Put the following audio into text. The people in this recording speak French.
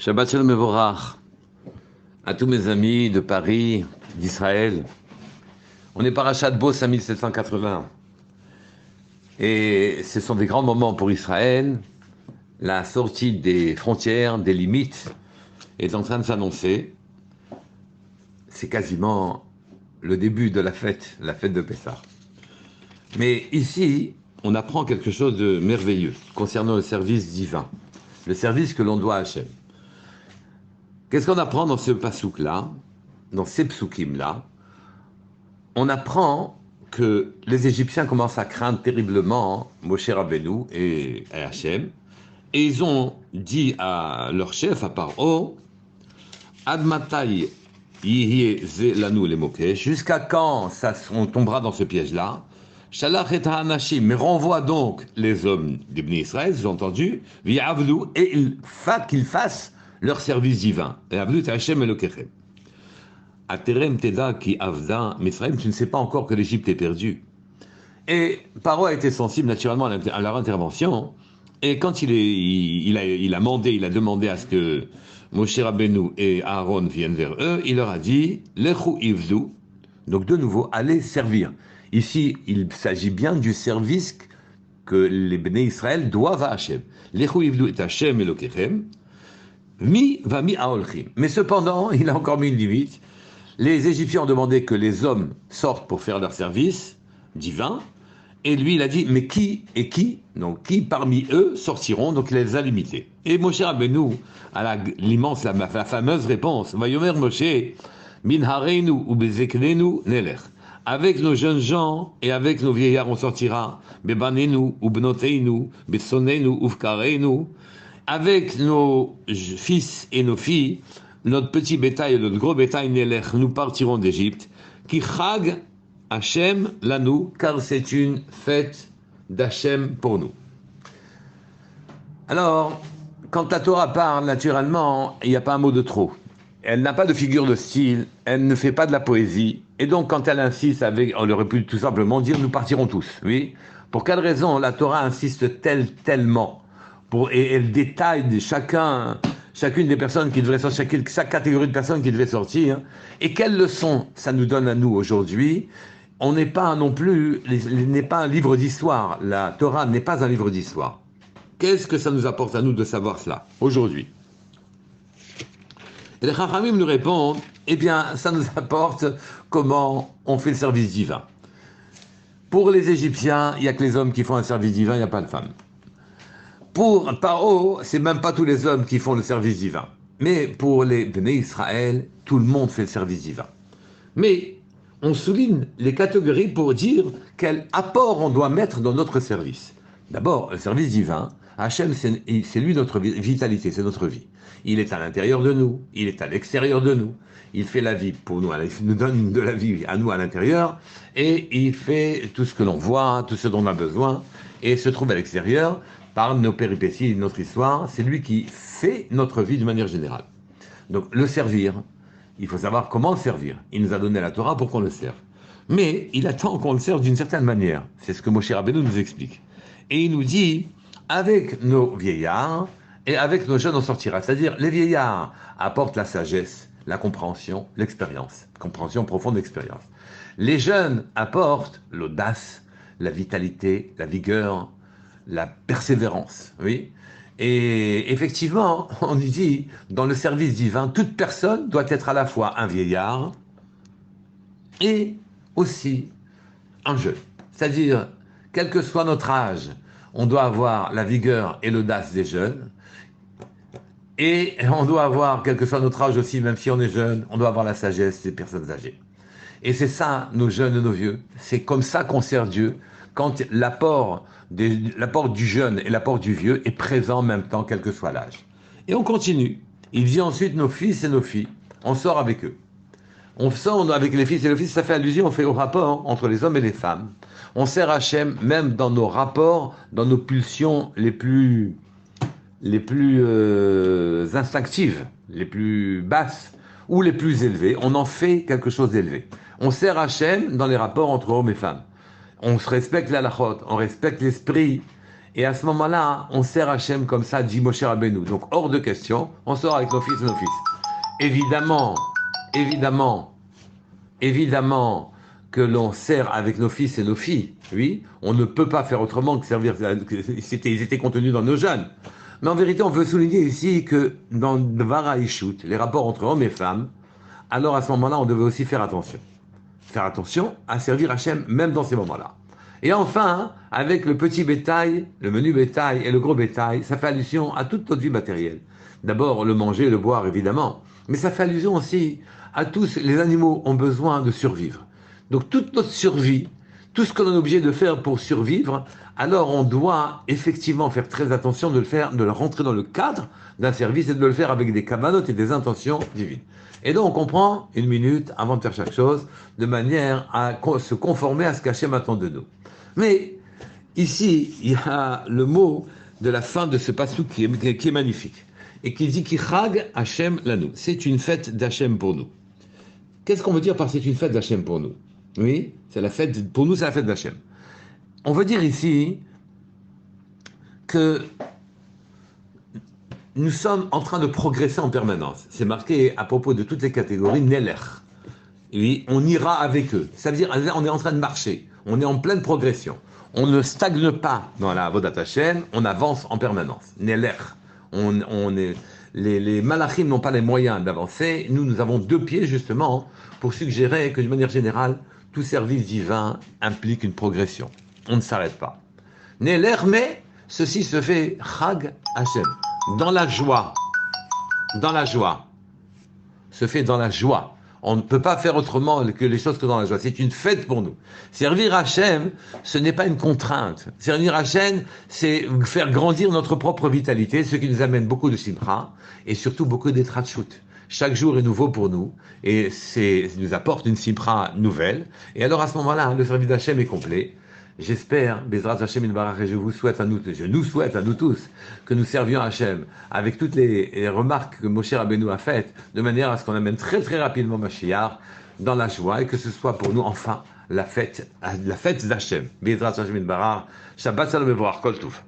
Shabbat Shalom Mevorach à tous mes amis de Paris, d'Israël. On est parachat Bo 5780. Et ce sont des grands moments pour Israël. La sortie des frontières, des limites est en train de s'annoncer. C'est quasiment le début de la fête de Pessah. Mais ici, on apprend quelque chose de merveilleux concernant le service divin, le service que l'on doit à Hachem. Qu'est-ce qu'on apprend dans ce pasouk-là, dans ces psukim-là? On apprend que les Égyptiens commencent à craindre terriblement Moshe Rabbeinu et Hachem, et ils ont dit à leur chef, à Paro, Ad matai yihye ze lanu le mokesh, jusqu'à quand on tombera dans ce piège-là? Shalach et ha'anashim, mais renvoie donc les hommes d'Ibn Israël, j'ai entendu, v'ya'avlu, et qu'ils fassent leur service divin. Et avlu Hachem Elokechem. Aterem teda ki avda Misraël, tu ne sais pas encore que l'Égypte est perdue. Et Paro a été sensible naturellement à leur intervention. Et quand il a demandé à ce que Moshe Rabbeinu et Aaron viennent vers eux, il leur a dit Lechu ivdu. Donc de nouveau, allez servir. Ici, il s'agit bien du service que les Béné Israël doivent à Hachem. Lechu ivdu et Hachem Elokechem. Mi va mi aolchim. Mais cependant, il a encore mis une limite. Les Égyptiens ont demandé que les hommes sortent pour faire leur service divin. Et lui, il a dit, mais qui et qui? Donc, qui parmi eux sortiront? Donc, il les a limités. Et Moshe Rabbeinu a la fameuse réponse. Vayomer Moshe, min hareinu ou bezeknenu nelech. Avec nos jeunes gens et avec nos vieillards, on sortira. Bebanenu ou bnoteinu, besonenu ou fkareinu. Avec nos fils et nos filles, notre petit bétail et notre gros bétail, nous partirons d'Égypte. Ki chag Hachem lanou, car c'est une fête d'Hachem pour nous. Alors, quand la Torah parle, naturellement, il n'y a pas un mot de trop. Elle n'a pas de figure de style, elle ne fait pas de la poésie. Et donc, quand elle insiste on aurait pu tout simplement dire, nous partirons tous. Oui. Pour quelle raison la Torah insiste tellement? Et elle détaille chacune des personnes qui devraient sortir, chaque catégorie de personnes qui devaient sortir. Et quelles leçons ça nous donne à nous aujourd'hui? On n'est pas non plus, n'est pas un livre d'histoire. La Torah n'est pas un livre d'histoire. Qu'est-ce que ça nous apporte à nous de savoir cela aujourd'hui? Et les Chachamim nous répondent, eh bien, ça nous apporte comment on fait le service divin. Pour les Égyptiens, il n'y a que les hommes qui font un service divin, il n'y a pas de femmes. Pour Paro, c'est même pas tous les hommes qui font le service divin. Mais pour les Béné Israël, tout le monde fait le service divin. Mais on souligne les catégories pour dire quel apport on doit mettre dans notre service. D'abord, le service divin, Hachem, c'est lui notre vitalité, c'est notre vie. Il est à l'intérieur de nous, il est à l'extérieur de nous. Il fait la vie pour nous, il nous donne de la vie à nous à l'intérieur, et il fait tout ce que l'on voit, tout ce dont on a besoin, et se trouve à l'extérieur. Par nos péripéties, notre histoire, c'est lui qui fait notre vie de manière générale. Donc le servir, il faut savoir comment le servir. Il nous a donné la Torah pour qu'on le serve. Mais il attend qu'on le serve d'une certaine manière. C'est ce que Moshe Rabbeinu nous explique. Et il nous dit, avec nos vieillards et avec nos jeunes, on sortira. C'est-à-dire, les vieillards apportent la sagesse, la compréhension, l'expérience. Compréhension profonde d'expérience. Les jeunes apportent l'audace, la vitalité, la vigueur, la persévérance, oui. Et effectivement, on dit, dans le service divin, toute personne doit être à la fois un vieillard et aussi un jeune. C'est-à-dire, quel que soit notre âge, on doit avoir la vigueur et l'audace des jeunes. Et on doit avoir, quel que soit notre âge aussi, même si on est jeune, on doit avoir la sagesse des personnes âgées. Et c'est ça, nos jeunes et nos vieux. C'est comme ça qu'on sert Dieu, quand l'apport du jeune et l'apport du vieux est présent en même temps, quel que soit l'âge. Et on continue. Il dit ensuite nos fils et nos filles. On sort avec eux. On sort avec les fils et les filles, ça fait allusion, on fait au rapport entre les hommes et les femmes. On sert Hachem même dans nos rapports, dans nos pulsions les plus instinctives, les plus basses ou les plus élevées. On en fait quelque chose d'élevé. On sert Hachem dans les rapports entre hommes et femmes. On se respecte la halachot, on respecte l'esprit Et à ce moment-là, on sert Hachem comme ça, dit Moshe Rabbeinu. Donc hors de question, on sort avec nos fils et nos fils. Évidemment, évidemment, évidemment que l'on sert avec nos fils et nos filles. Oui, on ne peut pas faire autrement que servir. Ils étaient contenus dans nos jeunes. Mais en vérité, on veut souligner ici que dans Dvar Ishut, les rapports entre hommes et femmes, alors à ce moment-là, on devait aussi faire attention. Faire attention à servir Hachem même dans ces moments-là. Et enfin, avec le petit bétail, le menu bétail et le gros bétail, ça fait allusion à toute notre vie matérielle. D'abord, le manger, le boire, évidemment. Mais ça fait allusion aussi à tous les animaux ont besoin de survivre. Donc toute notre survie, tout ce que l'on est obligé de faire pour survivre, alors on doit effectivement faire très attention de le faire, de le rentrer dans le cadre d'un service et de le faire avec des kavanotes et des intentions divines. Et donc on prend une minute avant de faire chaque chose, de manière à se conformer à ce qu'Hachem attend de nous. Mais ici, il y a le mot de la fin de ce passouk qui est magnifique et qui dit ki chag Hachem lanu. C'est une fête d'Hachem pour nous. Qu'est-ce qu'on veut dire par c'est une fête d'Hachem pour nous? Oui, c'est la fête, pour nous c'est la fête d'Hachem. On veut dire ici que nous sommes en train de progresser en permanence. C'est marqué à propos de toutes les catégories, Neler. Oui, on ira avec eux. Ça veut dire on est en train de marcher, on est en pleine progression. On ne stagne pas dans la Avodat Hashem, on avance en permanence. Neler. Les malachim n'ont pas les moyens d'avancer. Nous avons deux pieds justement pour suggérer que de manière générale, tout service divin implique une progression. On ne s'arrête pas. Neler, mais ceci se fait Chag Hashem, dans la joie. Dans la joie. Se fait dans la joie. On ne peut pas faire autrement que les choses que dans la joie. C'est une fête pour nous. Servir Hachem, ce n'est pas une contrainte. Servir Hachem, c'est faire grandir notre propre vitalité, ce qui nous amène beaucoup de simcha et surtout beaucoup d'etrachut. Chaque jour est nouveau pour nous et nous apporte une simcha nouvelle. Et alors à ce moment-là, le service d'Hachem est complet. J'espère, Bezrat Hachem Ilbarach, et je nous souhaite à nous tous, que nous servions Hachem avec toutes les remarques que Moshe Rabbeinu a faites, de manière à ce qu'on amène très très rapidement Mashiach dans la joie et que ce soit pour nous enfin la fête d'Hachem. Bezrat Hachem Ilbarach, Shabbat Shalom et Kol Tov.